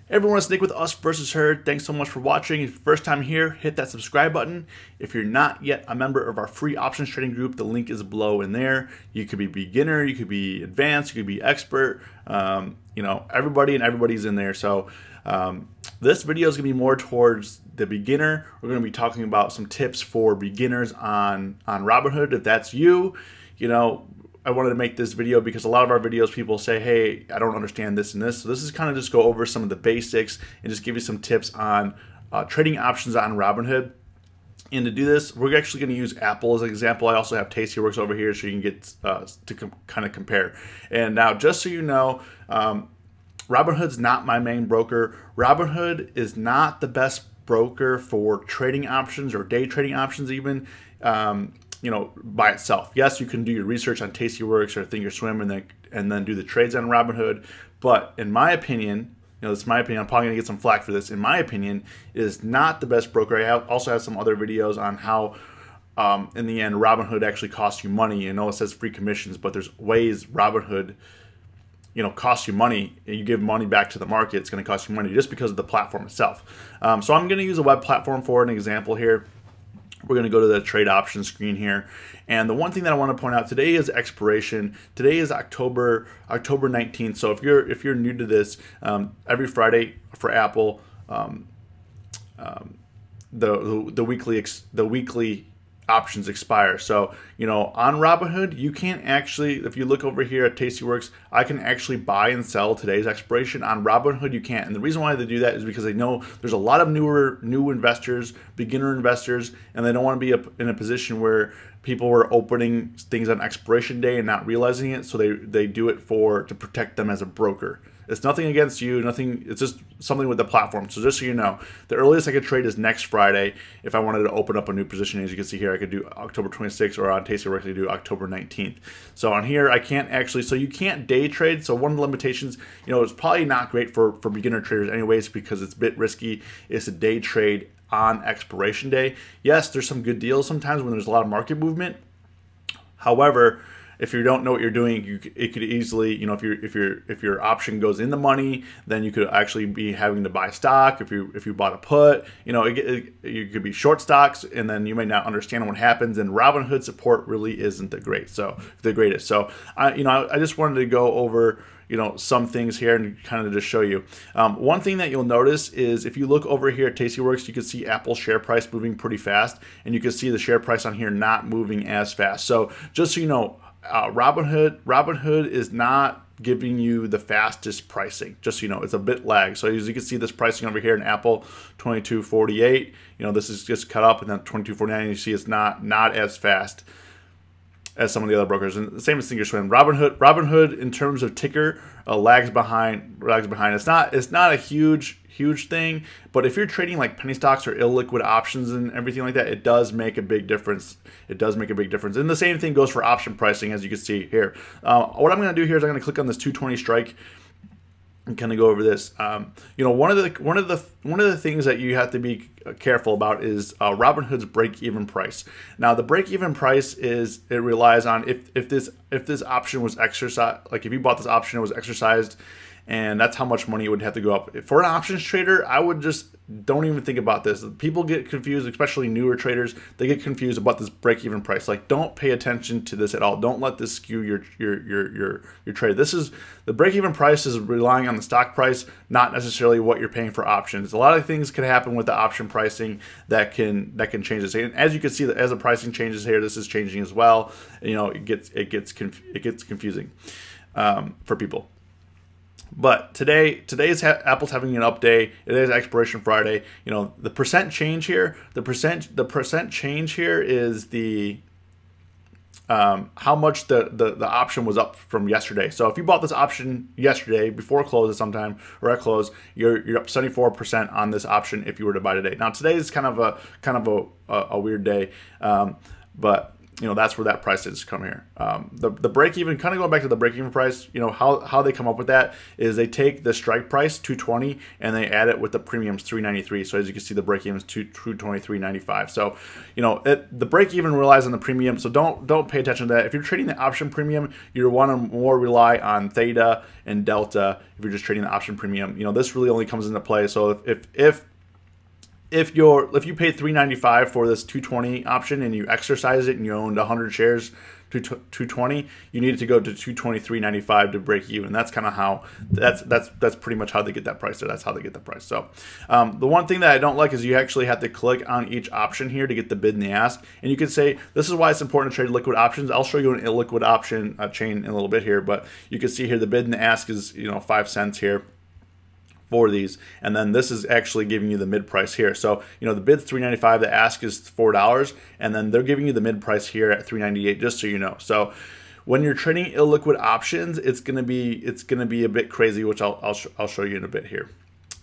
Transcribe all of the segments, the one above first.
Everyone, it's Nick with Us versus Her. Thanks so much for watching. If first time here, hit that subscribe button. If you're not yet a member of our free options trading group, the link is below in there. You could be beginner, you could be advanced, you could be expert. Everybody's in there. So this video is going to be more towards the beginner. We're going to be talking about some tips for beginners on Robinhood. If that's you, I wanted to make this video because a lot of our videos people say, hey, I don't understand this and this. So this is kind of just go over some of the basics and just give you some tips on trading options on Robinhood. And to do this, we're actually going to use Apple as an example. I also have Tastyworks over here so you can get to kind of compare. And now, just so you know, Robinhood's not my main broker. Robinhood is not the best broker for trading options or day trading options even. By itself. Yes, you can do your research on Tastyworks or Thinkorswim and then do the trades on Robinhood. But in my opinion, it's my opinion. I'm probably gonna get some flack for this. In my opinion, it is not the best broker. I also have some other videos on how, in the end, Robinhood actually costs you money. I know it says free commissions, but there's ways Robinhood, costs you money. You give money back to the market, it's going to cost you money just because of the platform itself. So I'm going to use a web platform for an example here. We're going to go to the trade options screen here. And the one thing that I want to point out today is expiration. Today is October 19th. So if you're new to this, every Friday for Apple, the weekly options expire. So, on Robinhood, you can't actually, if you look over here at Tastyworks, I can actually buy and sell today's expiration. On Robinhood, you can't. And the reason why they do that is because they know there's a lot of new investors, beginner investors, and they don't want to be in a position where people were opening things on expiration day and not realizing it. So they do it to protect them as a broker. It's nothing against you, nothing. It's just something with the platform. So just so you know, the earliest I could trade is next Friday. If I wanted to open up a new position, as you can see here, I could do October 26th, or on Tastyworks, I could do October 19th. So on here, I can't actually, so you can't day trade. So one of the limitations, it's probably not great for beginner traders anyways, because it's a bit risky, is to day trade on expiration day. Yes, there's some good deals sometimes when there's a lot of market movement. However, if you don't know what you're doing, it could easily, if your option goes in the money, then you could actually be having to buy stock. If you bought a put, you could be short stocks, and then you may not understand what happens. And Robinhood support really isn't the greatest. So I just wanted to go over some things here and kind of just show you. One thing that you'll notice is if you look over here at Tastyworks, you can see Apple's share price moving pretty fast, and you can see the share price on here not moving as fast. So just so you know, Robinhood is not giving you the fastest pricing. Just so you know, it's a bit lag. So as you can see, this pricing over here in Apple, 22.48. This is just cut up, and then 22.49. You see, it's not as fast as some of the other brokers, and the same as Thinkorswim. Robinhood, in terms of ticker, lags behind. It's not a huge thing, but if you're trading like penny stocks or illiquid options and everything like that, it does make a big difference. And the same thing goes for option pricing, as you can see here. What I'm going to do here is I'm going to click on this 220 strike and kind of go over this. One of the things that you have to be careful about is Robinhood's break-even price. Now, the break-even price relies on if this option was exercised, like if you bought this option, it was exercised, and that's how much money it would have to go up. For an options trader, I would just don't even think about this. People get confused, especially newer traders. They get confused about this break-even price. Like, don't pay attention to this at all. Don't let this skew your trade. The break-even price is relying on the stock price, not necessarily what you're paying for options. A lot of things can happen with the option pricing that can change this. And as you can see, as the pricing changes here, this is changing as well. It gets confusing for people. But today's Apple's having an up day. It is expiration Friday. The percent change here. The percent change here is the how much the option was up from yesterday. So if you bought this option yesterday before close at sometime or at close, you're up 74% on this option if you were to buy today. Now today is kind of a weird day, but you know, that's where that price is come here. The break even, kind of going back to the break even price, you know, how they come up with that is they take the strike price 220 and they add it with the premiums 393. So as you can see, the break even is 223.95. So, you know, the break even relies on the premium. So don't pay attention to that. If you're trading the option premium, you want to more rely on theta and delta. If you're just trading the option premium, you know, this really only comes into play. So if you paid $395 for this 220 option and you exercise it and you owned 100 shares to 220, you need to go to 223.95 to break even. That's kind of how that's pretty much how they get that price there. That's how they get the price. So the one thing that I don't like is you actually have to click on each option here to get the bid and the ask, and you can say this is why it's important to trade liquid options. I'll show you an illiquid option chain in a little bit here, but you can see here the bid and the ask is, you know, 5 cents here for these, and then this is actually giving you the mid price here. So, you know, the bid's $3.95, the ask is $4, and then they're giving you the mid price here at $3.98, just so you know. So when you're trading illiquid options, it's gonna be a bit crazy, which I'll show you in a bit here.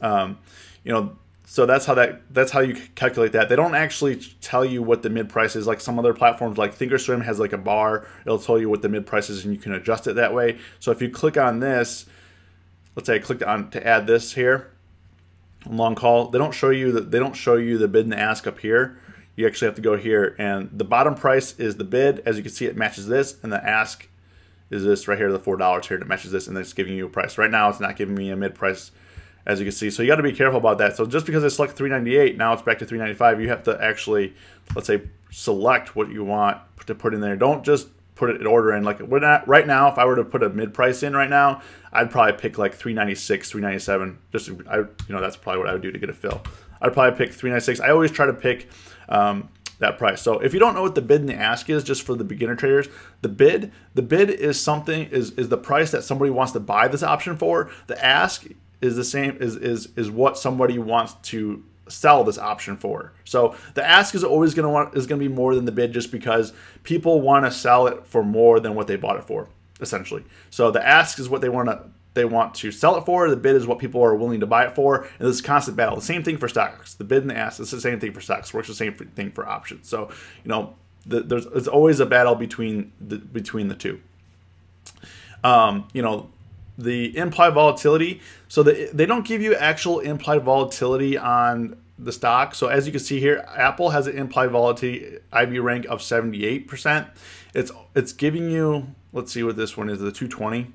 You know, so that's how you calculate that. They don't actually tell you what the mid price is, like some other platforms like Thinkorswim has like a bar. It'll tell you what the mid price is and you can adjust it that way. So if you click on this, let's say I clicked on to add this here, long call. They don't show you the bid and the ask up here. You actually have to go here, and the bottom price is the bid. As you can see, it matches this, and the ask is this right here, the $4 here that matches this, and it's giving you a price. Right now, it's not giving me a mid price, as you can see. So you got to be careful about that. So just because I select $3.98, now it's back to $3.95. You have to actually, let's say, select what you want to put in there. Don't just put it in order in. Like right now, if I were to put a mid price in right now, I'd probably pick like $3.96, $3.97. Just you know, that's probably what I would do to get a fill. I'd probably pick $3.96. I always try to pick that price. So if you don't know what the bid and the ask is, just for the beginner traders, the bid is something is the price that somebody wants to buy this option for. The ask is the same is what somebody wants to sell this option for. So the ask is always going to be more than the bid, just because people want to sell it for more than what they bought it for, essentially. So the ask is what they want to sell it for. The bid is what people are willing to buy it for. And this is a constant battle. The same thing for stocks. The bid and the ask is the same thing for stocks. Works the same thing for options. So, you know, there's always a battle between the two. You know, the implied volatility. So they don't give you actual implied volatility on the stock. So as you can see here, Apple has an implied volatility IB rank of 78%. It's giving you, let's see what this one is, the 220.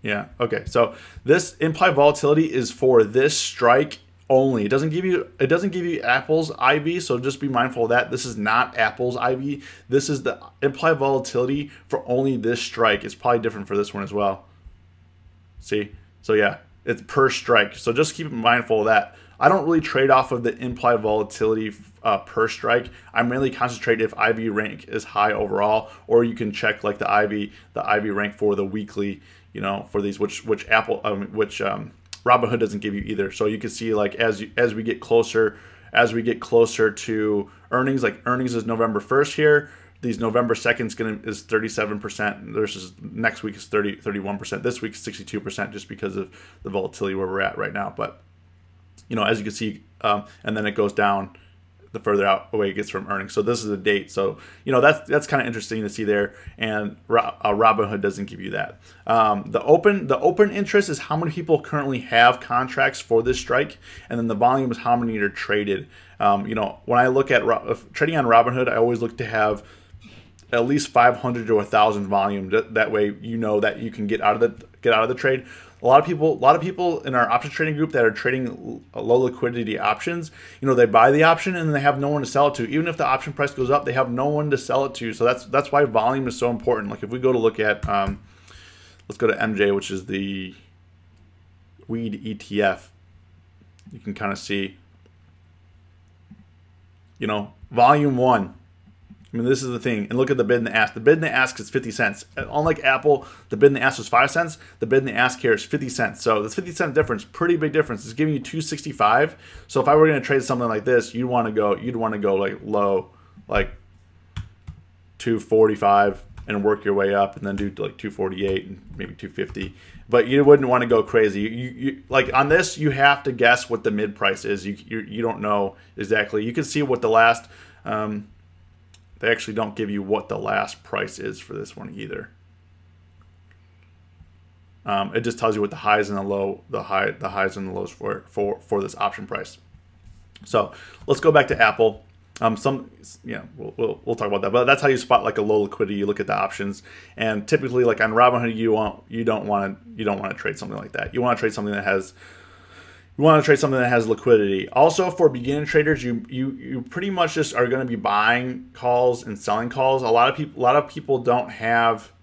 Yeah, okay. So this implied volatility is for this strike only. It doesn't give you Apple's IV, so just be mindful of that. This is not Apple's IV. This is the implied volatility for only this strike. It's probably different for this one as well. See? So yeah, it's per strike. So just keep mindful of that. I don't really trade off of the implied volatility per strike. I'm mainly concentrated if IV rank is high overall, or you can check like the IV rank for the weekly, you know, for these, which Robinhood doesn't give you either. So you can see, like, as we get closer to earnings, like earnings is November 1st here. These November 2nd is 37% versus next week is 31%. This week is 62% just because of the volatility where we're at right now. But, you know, as you can see, and then it goes down the further out away it gets from earnings. So this is a date. So, you know, that's kind of interesting to see there. And Robinhood doesn't give you that. The open interest is how many people currently have contracts for this strike, and then the volume is how many are traded. You know, when I look at trading on Robinhood, I always look to have at least 500 to 1,000 volume. That way, you know that you can get out of the trade. A lot of people in our options trading group that are trading low liquidity options, you know, they buy the option and they have no one to sell it to. Even if the option price goes up, they have no one to sell it to. So that's why volume is so important. Like if we go to look at, let's go to MJ, which is the weed ETF. You can kind of see, you know, volume 1. I mean, this is the thing. And look at the bid and the ask. The bid and the ask is 50 cents. Unlike Apple, the bid and the ask was 5 cents. The bid and the ask here is 50 cents. So this 50-cent difference, pretty big difference. It's giving you 265. So if I were going to trade something like this, you'd want to go like low, like 245 and work your way up, and then do like 248 and maybe 250. But you wouldn't want to go crazy. You like on this, you have to guess what the mid price is. You don't know exactly. You can see what the last they actually don't give you what the last price is for this one either. It just tells you what the highs and the highs and the lows for this option price. So let's go back to Apple. We'll talk about that, but that's how you spot like a low liquidity. You look at the options, and typically, like on Robinhood, you don't want to trade something like that. You want to trade something that has liquidity. Also, for beginner traders, you pretty much just are going to be buying calls and selling calls. A lot of people don't have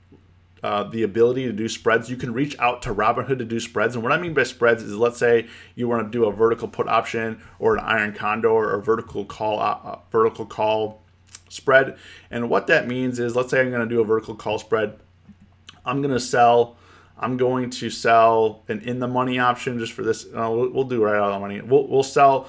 the ability to do spreads. You can reach out to Robinhood to do spreads, and what I mean by spreads is, let's say you want to do a vertical put option or an iron condor or vertical call spread. And what that means is, let's say I'm going to do a vertical call spread. I'm going to sell an in the money option just for this. We'll do right out of the money. We'll sell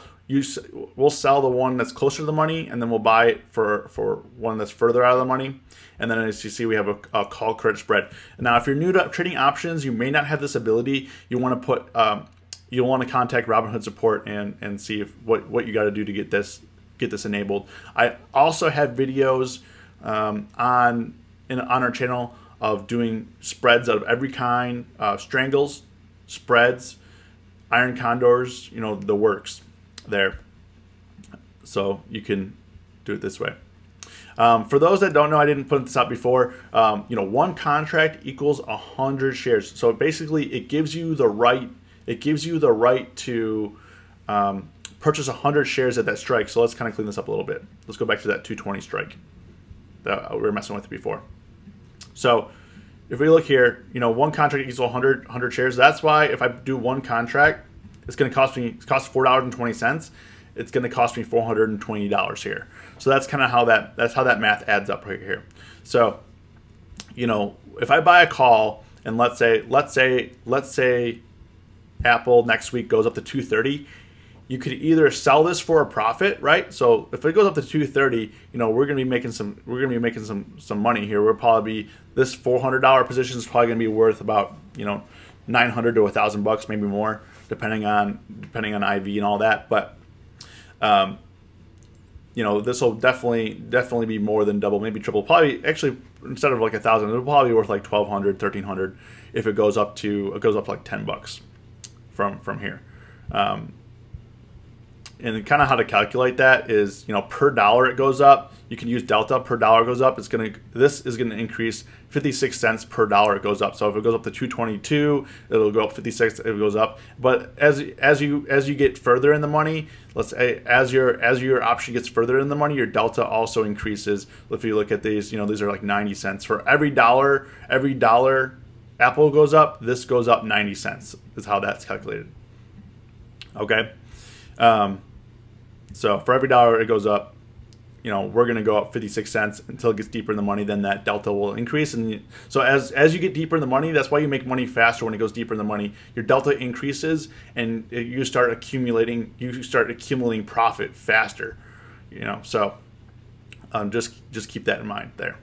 the one that's closer to the money, and then we'll buy it for one that's further out of the money. And then as you see, we have a call credit spread. Now, if you're new to trading options, you may not have this ability. You want to contact Robinhood support and see what you got to do to get this enabled. I also have videos on our channel of doing spreads out of every kind, strangles, spreads, iron condors, the works there. So you can do it this way. For those that don't know, I didn't put this out before. One contract equals 100 shares. So basically, it gives you the right. It gives you the right to purchase 100 shares at that strike. So let's kind of clean this up a little bit. Let's go back to that 220 strike that we were messing with before. So if we look here, one contract equals 100 shares. That's why if I do one contract, it's going to cost $4.20. It's going to cost me $420 here. So that's kind of how that math adds up right here. So, if I buy a call and let's say Apple next week goes up to 230, you could either sell this for a profit, right? So if it goes up to 230, we're going to be making some money here. We'll probably be, this $400 position is probably going to be worth about, $900 to $1,000, maybe more, depending on IV and all that. But this will definitely be more than double, maybe triple. Probably, actually, instead of like 1,000, it'll probably be worth like 1,200, 1,300 if it goes up like $10 from here. And kind of how to calculate that is, per dollar it goes up. You can use delta. Per dollar goes up. This is gonna increase 56 cents per dollar it goes up. So if it goes up to 222, it'll go up 56. It goes up. But as you get further in the money, let's say as your option gets further in the money, your delta also increases. If you look at these, these are like 90 cents for every dollar Apple goes up. This goes up 90 cents. Is how that's calculated. Okay. So for every dollar it goes up, we're going to go up 56 cents until it gets deeper in the money. Then that delta will increase. And so as you get deeper in the money, that's why you make money faster when it goes deeper in the money. Your delta increases and you start accumulating profit faster. So just keep that in mind there.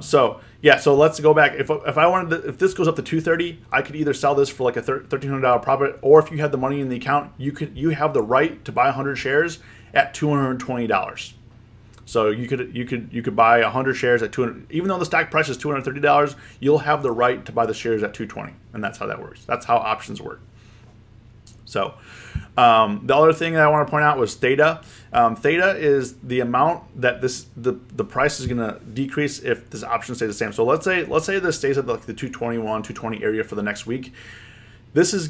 So let's go back. If this goes up to 230, I could either sell this for like a $1,300 profit, or if you have the money in the account, you have the right to buy 100 shares at $220. So you could buy 100 shares at $200, even though the stock price is $230, you'll have the right to buy the shares at $220, and that's how that works. That's how options work. So the other thing that I want to point out was theta. Theta is the amount that the price is going to decrease if this option stays the same. So let's say this stays at like the 221, 220 area for the next week. Theta is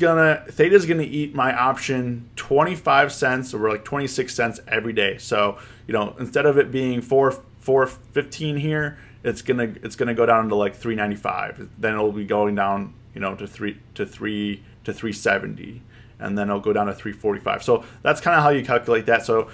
gonna eat my option 25 cents or like 26 cents every day. So instead of it being 4.15 here, it's gonna go down to like 3.95. Then it'll be going down to 3.70. And then it'll go down to 3.45. So that's kind of how you calculate that. So,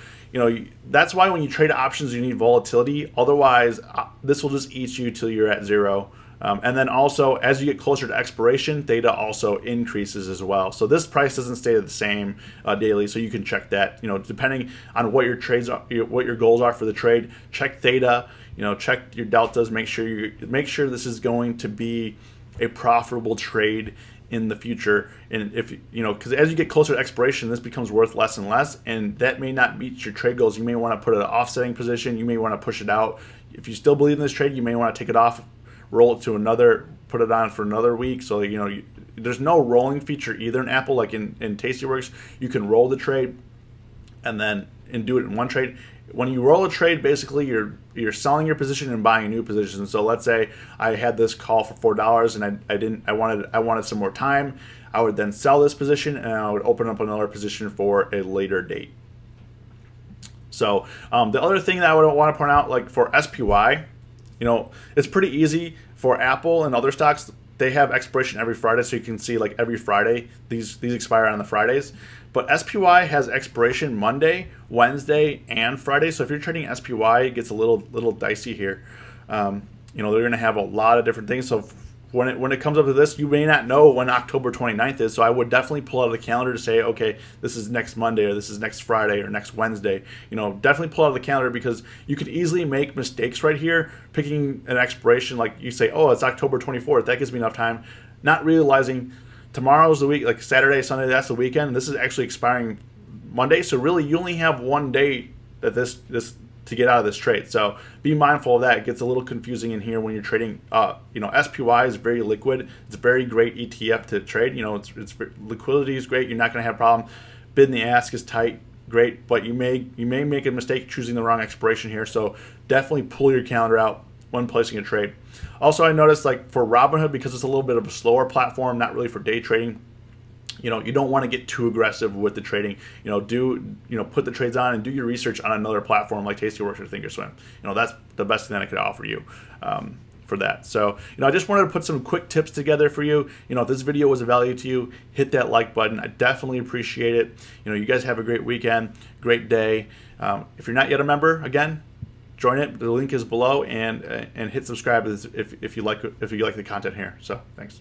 that's why when you trade options, you need volatility. Otherwise, this will just eat you till you're at zero. And then also, as you get closer to expiration, theta also increases as well. So this price doesn't stay the same daily. So you can check that. Depending on what your trades are, what your goals are for the trade, check theta. Check your deltas. Make sure this is going to be a profitable trade. in the future. And if you know, because as you get closer to expiration, this becomes worth less and less, and that may not meet your trade goals. You may want to put an offsetting position. You may want to push it out. If you still believe in this trade, you may want to take it off, roll it to another, put it on for another week. So you know, there's no rolling feature either in Apple. Like in Tastyworks, you can roll the trade and do it in one trade. When you roll a trade, basically you're selling your position and buying a new position. So let's say I had this call for $4 and I wanted some more time. I would then sell this position and I would open up another position for a later date. So the other thing that I would want to point out, like for SPY, you know, it's pretty easy for Apple and other stocks. They have expiration every Friday, so you can see like every Friday these expire on the Fridays. But SPY has expiration Monday, Wednesday, and Friday. So if you're trading SPY, it gets a little dicey here. You know, they're going to have a lot of different things. So when it comes up to this, you may not know when October 29th is. So I would definitely pull out of the calendar to say, okay, this is next Monday, or this is next Friday, or next Wednesday. You know, definitely pull out of the calendar, because you could easily make mistakes right here, picking an expiration. Like you say, oh, it's October 24th. That gives me enough time. Not realizing tomorrow's the week, like Saturday, Sunday, that's the weekend. And this is actually expiring Monday. So really, you only have one day that this to get out of this trade. So be mindful of that. It gets a little confusing in here when you're trading. You know, SPY is very liquid. It's a very great ETF to trade. You know, it's liquidity is great. You're not going to have a problem. Bid and the ask is tight, great, but you may make a mistake choosing the wrong expiration here. So definitely pull your calendar out when placing a trade. Also, I noticed, like for Robinhood, because it's a little bit of a slower platform, not really for day trading, you know, you don't want to get too aggressive with the trading. You know, put the trades on and do your research on another platform like Tastyworks or Thinkorswim. You know, that's the best thing that I could offer you for that. So, you know, I just wanted to put some quick tips together for you. You know, if this video was of value to you, hit that like button. I definitely appreciate it. You know, you guys have a great weekend, great day. If you're not yet a member, again, join it. The link is below, and hit subscribe if you like the content here. So, thanks.